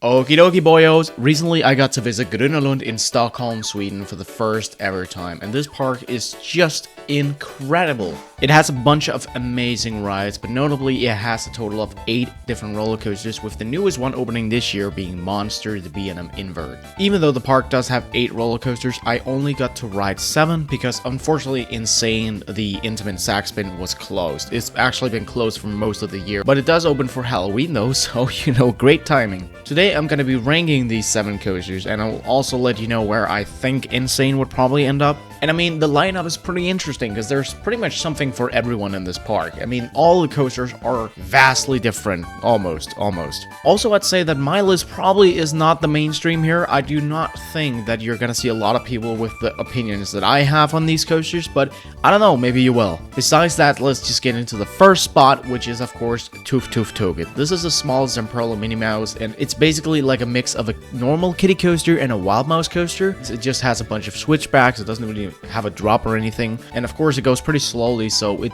Okie dokie boyos, recently I got to visit Gröna Lund in Stockholm, Sweden for the first ever time, and this park is just incredible. It has a bunch of amazing rides, but notably it has a total of 8 different roller coasters, with the newest one opening this year being Monster the B&M Invert. Even though the park does have 8 roller coasters, I only got to ride 7 because unfortunately Insane the Intimate Sack Spin was closed. It's actually been closed for most of the year, but it does open for Halloween though, so great timing. Today I'm going to be ranking these 7 coasters, and I'll also let you know where I think Insane would probably end up. And I mean, the lineup is pretty interesting because there's pretty much something for everyone in this park. I mean, all the coasters are vastly different, almost. Also, I'd say that my list probably is not the mainstream here. I do not think that you're gonna see a lot of people with the opinions that I have on these coasters, but I don't know, maybe you will. Besides that, let's just get into the first spot, which is of course Tuff-tuff Tåget. This is a small Zamperla Minnie Mouse, and it's basically like a mix of a normal kiddie coaster and a wild mouse coaster. It just has a bunch of switchbacks. It doesn't really have a drop or anything, and of course it goes pretty slowly, so it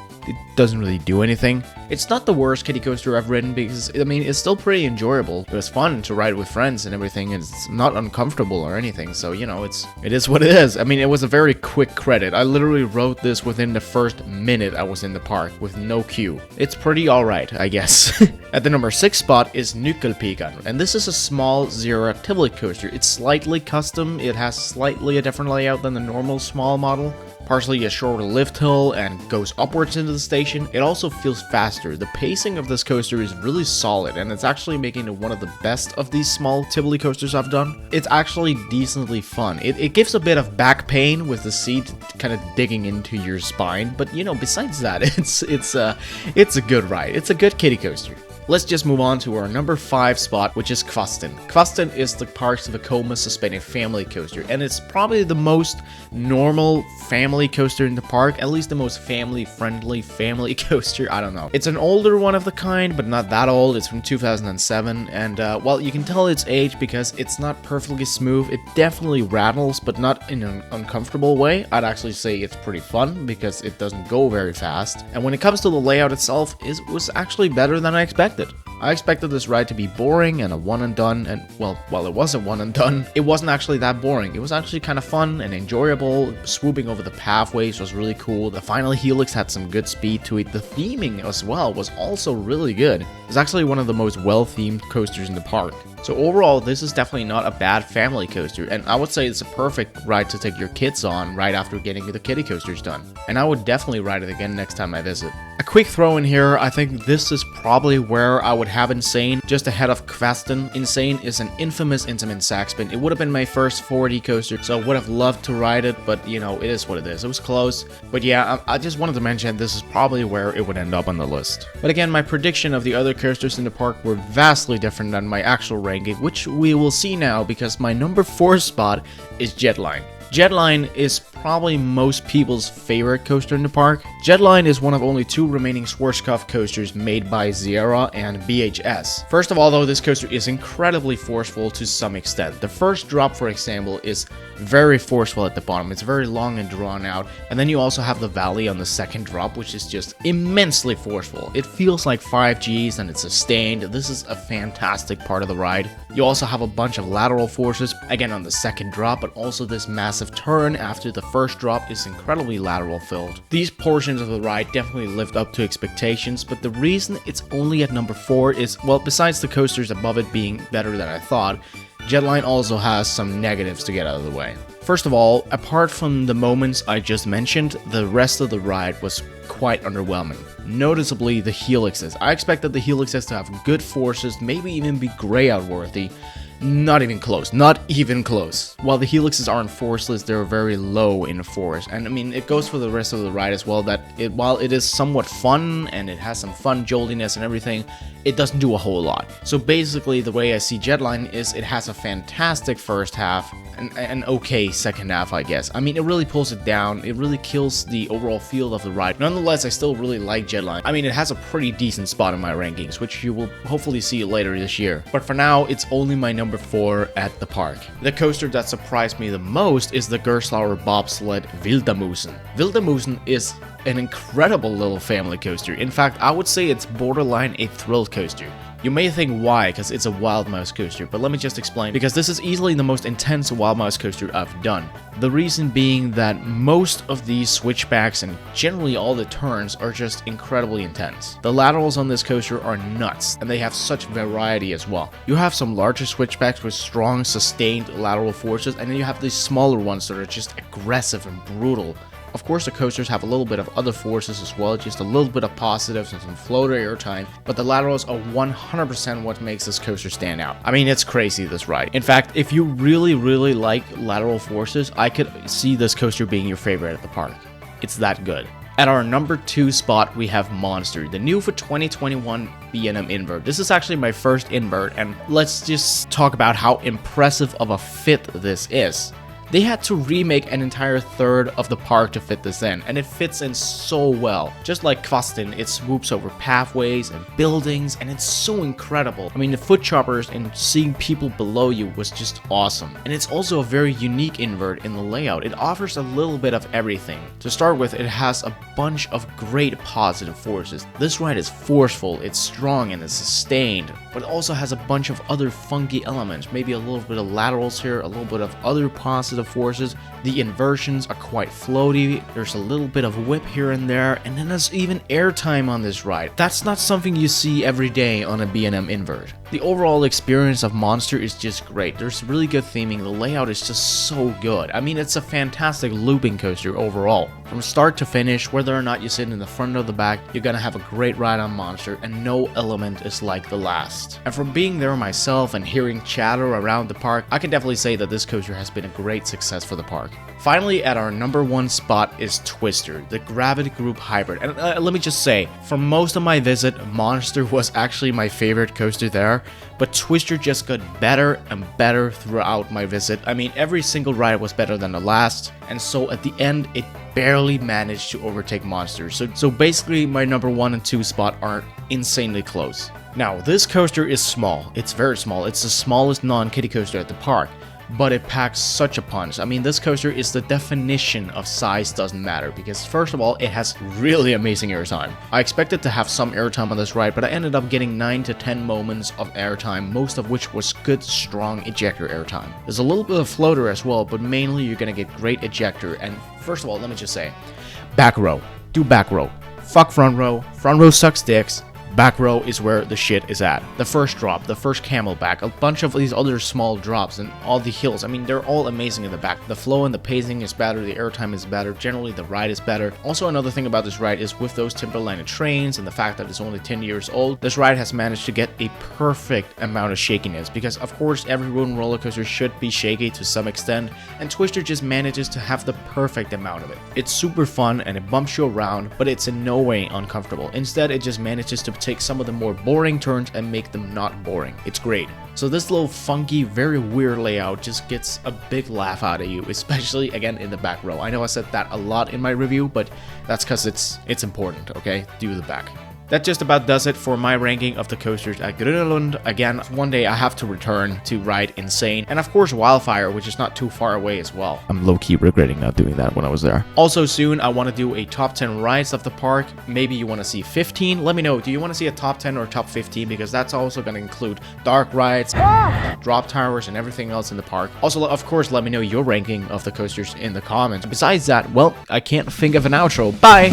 doesn't really do anything. It's not the worst kiddie coaster I've ridden because, I mean, it's still pretty enjoyable. It was fun to ride with friends and everything, and it's not uncomfortable or anything, so it is what it is. I mean, it was a very quick credit. I literally rode this within the first minute I was in the park with no queue. It's pretty alright, I guess. At the number 6 spot is Nyckelpigan, and this is a small Zero Tivoli coaster. It's slightly custom. It has slightly a different layout than the normal small model. Partially a shorter lift hill and goes upwards into the station. It also feels faster. The pacing of this coaster is really solid, and it's actually making it one of the best of these small Tivoli coasters I've done. It's actually decently fun. It gives a bit of back pain with the seat kind of digging into your spine, but besides that, it's a good ride. It's a good kiddie coaster. Let's just move on to our number 5 spot, which is Kvasten. Kvasten is the park's Vekoma suspended family coaster, and it's probably the most normal family coaster in the park, at least the most family-friendly family coaster, I don't know. It's an older one of the kind, but not that old. It's from 2007, and well, you can tell its age because it's not perfectly smooth. It definitely rattles, but not in an uncomfortable way. I'd actually say it's pretty fun because it doesn't go very fast, and when it comes to the layout itself, it was actually better than I expected. I expected this ride to be boring and a one and done, and well, while it wasn't one and done, it wasn't actually that boring. It was actually kind of fun and enjoyable. Swooping over the pathways was really cool. The final helix had some good speed to it. The theming as well was also really good. It's actually one of the most well-themed coasters in the park. So overall, this is definitely not a bad family coaster, and I would say it's a perfect ride to take your kids on right after getting the kiddie coasters done. And I would definitely ride it again next time I visit. A quick throw in here, I think this is probably where I would have Insane, just ahead of Kvasten. Insane is an infamous Intimate Sack Spin. It would have been my first 4D coaster, so I would have loved to ride it, but it is what it is. It was close, but yeah, I just wanted to mention this is probably where it would end up on the list. But again, my prediction of the other coasters in the park were vastly different than my actual ranking, which we will see now because my number 4 spot is Jetline. Jetline is probably most people's favorite coaster in the park. Jetline is one of only 2 remaining Schwarzkopf coasters made by Sierra and BHS. First of all though, this coaster is incredibly forceful to some extent. The first drop, for example, is very forceful at the bottom. It's very long and drawn out, and then you also have the valley on the second drop, which is just immensely forceful. It feels like 5Gs and it's sustained. This is a fantastic part of the ride. You also have a bunch of lateral forces, again on the second drop, but also this massive turn after the first drop is incredibly lateral filled. These portions of the ride definitely lived up to expectations, but the reason it's only at number 4 is, well, besides the coasters above it being better than I thought, Jetline also has some negatives to get out of the way. First of all, apart from the moments I just mentioned, the rest of the ride was quite underwhelming. Noticeably, the helixes. I expected the helixes to have good forces, maybe even be gray out worthy. Not even close. Not even close. While the helixes aren't forceless, they're very low in force. And I mean, it goes for the rest of the ride as well, that while it is somewhat fun and it has some fun joltiness and everything, it doesn't do a whole lot. So basically, the way I see Jetline is it has a fantastic first half and an okay second half, I guess. I mean, it really pulls it down. It really kills the overall feel of the ride. Nonetheless, I still really like Jetline. I mean, it has a pretty decent spot in my rankings, which you will hopefully see later this year. But for now, it's only my number 4 at the park. The coaster that surprised me the most is the Gerstlauer bobsled Wildemusen. Wildemusen is an incredible little family coaster. In fact, I would say it's borderline a thrill coaster. You may think why, because it's a wild mouse coaster, but let me just explain, because this is easily the most intense wild mouse coaster I've done. The reason being that most of these switchbacks and generally all the turns are just incredibly intense. The laterals on this coaster are nuts, and they have such variety as well. You have some larger switchbacks with strong, sustained lateral forces, and then you have these smaller ones that are just aggressive and brutal. Of course, the coasters have a little bit of other forces as well, just a little bit of positives and some floater airtime, but the laterals are 100% what makes this coaster stand out. I mean, it's crazy, this ride. In fact, if you really like lateral forces, I could see this coaster being your favorite at the park. It's that good. At our number 2 spot, we have Monster, the new for 2021 B&M invert. This is actually my first invert, and let's just talk about how impressive of a fit this is. They had to remake an entire third of the park to fit this in, and it fits in so well. Just like Kvasten, it swoops over pathways and buildings, and it's so incredible. I mean, the foot choppers and seeing people below you was just awesome. And it's also a very unique invert in the layout. It offers a little bit of everything. To start with, it has a bunch of great positive forces. This ride is forceful, it's strong, and it's sustained, but it also has a bunch of other funky elements. Maybe a little bit of laterals here, a little bit of other positive forces. The inversions are quite floaty, there's a little bit of whip here and there, and then there's even airtime on this ride. That's not something you see every day on a B&M invert. The overall experience of Monster is just great. There's really good theming, the layout is just so good. I mean, it's a fantastic looping coaster overall. From start to finish, whether or not you sit in the front or the back, you're gonna have a great ride on Monster, and no element is like the last. And from being there myself and hearing chatter around the park, I can definitely say that this coaster has been a great success for the park. Finally, at our number 1 spot is Twister, the Gravity Group Hybrid. And let me just say, for most of my visit, Monster was actually my favorite coaster there, but Twister just got better and better throughout my visit. I mean, every single ride was better than the last, and so at the end, it barely managed to overtake Monster. So basically, my number 1 and 2 spot are insanely close. Now, this coaster is small. It's very small. It's the smallest non-kiddie coaster at the park, but it packs such a punch. I mean, this coaster is the definition of size doesn't matter, because first of all, it has really amazing airtime. I expected to have some airtime on this ride, but I ended up getting 9 to 10 moments of airtime, most of which was good, strong ejector airtime. There's a little bit of floater as well, but mainly you're gonna get great ejector. And first of all, let me just say, back row, do back row. Fuck front row sucks dicks. Back row is where the shit is at. The first drop, the first camelback, a bunch of these other small drops, and all the hills. I mean, they're all amazing in the back. The flow and the pacing is better, the airtime is better, generally the ride is better. Also, another thing about this ride is with those Timberliner trains and the fact that it's only 10 years old, this ride has managed to get a perfect amount of shakiness, because of course every wooden roller coaster should be shaky to some extent, and Twister just manages to have the perfect amount of it. It's super fun and it bumps you around, but it's in no way uncomfortable. Instead, it just manages to take some of the more boring turns and make them not boring. It's great. So this little funky, very weird layout just gets a big laugh out of you, especially again in the back row. I know I said that a lot in my review, but that's because it's important, okay? Do the back. That just about does it for my ranking of the coasters at Gröna Lund. Again, one day I have to return to ride Insane, and of course Wildfire, which is not too far away as well. I'm low-key regretting not doing that when I was there. Also soon, I want to do a top 10 rides of the park. Maybe you want to see 15? Let me know, do you want to see a top 10 or top 15? Because that's also going to include dark rides, drop towers, and everything else in the park. Also, of course, let me know your ranking of the coasters in the comments. Besides that, well, I can't think of an outro. Bye!